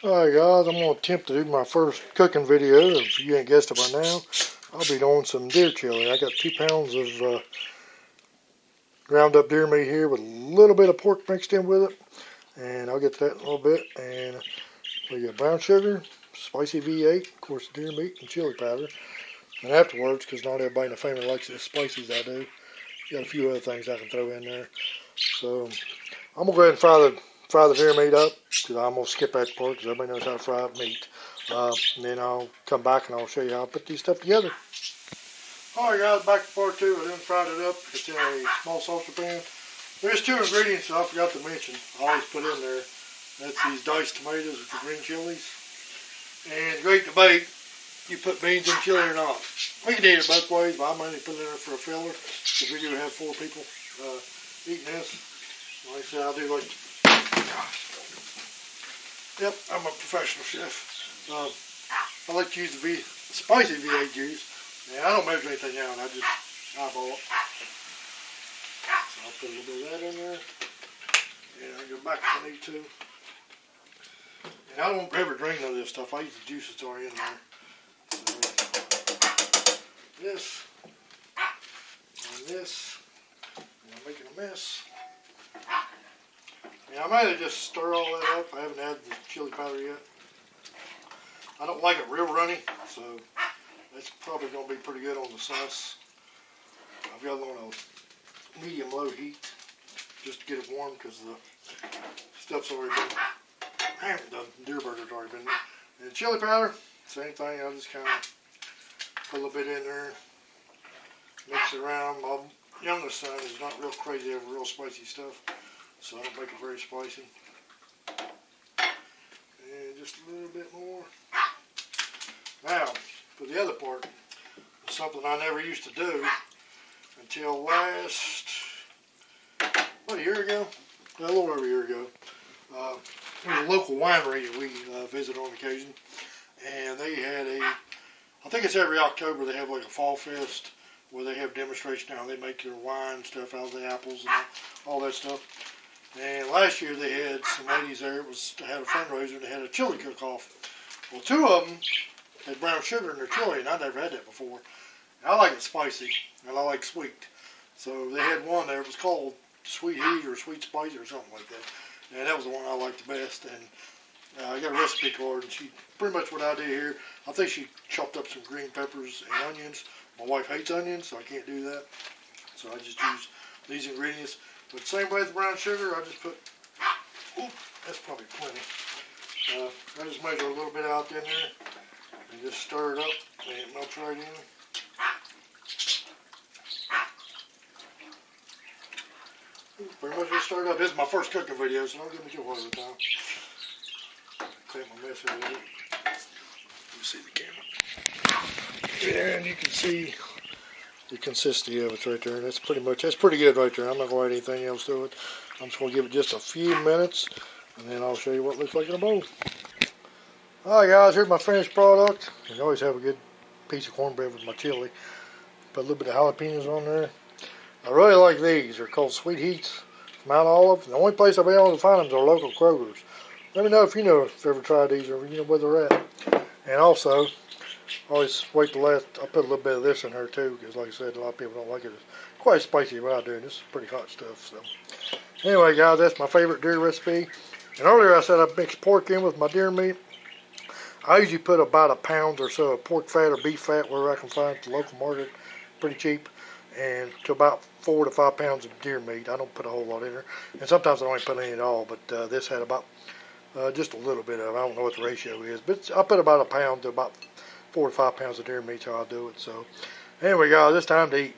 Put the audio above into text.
Alright guys, I'm going to attempt to do my first cooking video. If you ain't guessed it by now, I'll be doing some deer chili. I got 2 pounds of ground up deer meat here with a little bit of pork mixed in with it. And I'll get that in a little bit. And we got brown sugar, spicy V8, of course deer meat, and chili powder. And afterwards, because not everybody in the family likes it as spicy as I do, got a few other things I can throw in there. So I'm going to go ahead and fry the deer meat up, because I'm going to skip that part because everybody knows how to fry up meat. And then I'll come back and I'll show you how I put these stuff together. Alright guys, back to part 2. I done fried it up. It's in a small saucepan. There's 2 ingredients that I forgot to mention. I always put in there. That's these diced tomatoes with the green chilies. And great debate, you put beans in chili or not. We can eat it both ways, but I'm only putting it in there for a filler, because we do have 4 people eating this. Like I said, I do like, yep, I'm a professional chef. I like to use the spicy V8 juice. And I don't measure anything out, I just eyeball it. So I'll put a little bit of that in there. And I go back if I need to. And I don't ever drain none of this stuff. I use the juice that's already in there. So, this. And this. And I'm making a mess. And I might have just stir all that up. I haven't added the chili powder yet. I don't like it real runny, so that's probably going to be pretty good on the sauce. I've got it on a medium-low heat just to get it warm, because the stuff's already been, the deer burger's already been there. And the chili powder, same thing. I just kind of put a little bit in there, mix it around. My youngest son is not real crazy over real spicy stuff, so I don't make it very spicy. And just a little bit more. Now, for the other part, something I never used to do until last, a year ago? A little over a year ago. There's a local winery that we visit on occasion, and they had I think it's every October, they have like a fall fest where they have demonstration how they make their wine stuff out of the apples and all that stuff. And last year they had some ladies there. They had a fundraiser, and they had a chili cook-off. Well, 2 of them had brown sugar in their chili, and I never had that before. I like it spicy, and I like sweet. So they had one there. It was called Sweet Heat or Sweet Spicy or something like that. And that was the one I liked the best. And I got a recipe card, and she pretty much what I do here. I think she chopped up some green peppers and onions. My wife hates onions, so I can't do that. So I just use these ingredients. But same way with the brown sugar, I just put, that's probably plenty. I just measure a little bit out in there and just stir it up, and it melts right in. Pretty much just stir it up. This is my first cooking video, so don't give me too hard of a time. Clean my mess out of it. Let me see the camera. And you can see the consistency of it right there. That's pretty good right there. I'm not going to add anything else to it. I'm just going to give it just a few minutes, and then I'll show you what it looks like in a bowl. Alright guys, here's my finished product. I always have a good piece of cornbread with my chili. Put a little bit of jalapenos on there. I really like these. They're called Sweet Heats from Mount Olive. The only place I've been able to find them is our local Kroger's. Let me know if you know if you've ever tried these or you know where they're at. And also, always wait till last. I put a little bit of this in there too, because like I said, a lot of people don't like it. It's quite spicy what I do. This is pretty hot stuff. So anyway guys, that's my favorite deer recipe. And earlier I said I mixed pork in with my deer meat. I usually put about a pound or so of pork fat or beef fat wherever I can find at the local market, pretty cheap, and to about 4 to 5 pounds of deer meat. I don't put a whole lot in there, and sometimes I don't even put any at all, but this had about just a little bit of, I don't know what the ratio is, but I put about a pound to about 4 to 5 pounds of deer meat, how I do it. So anyway guys, it's time to eat.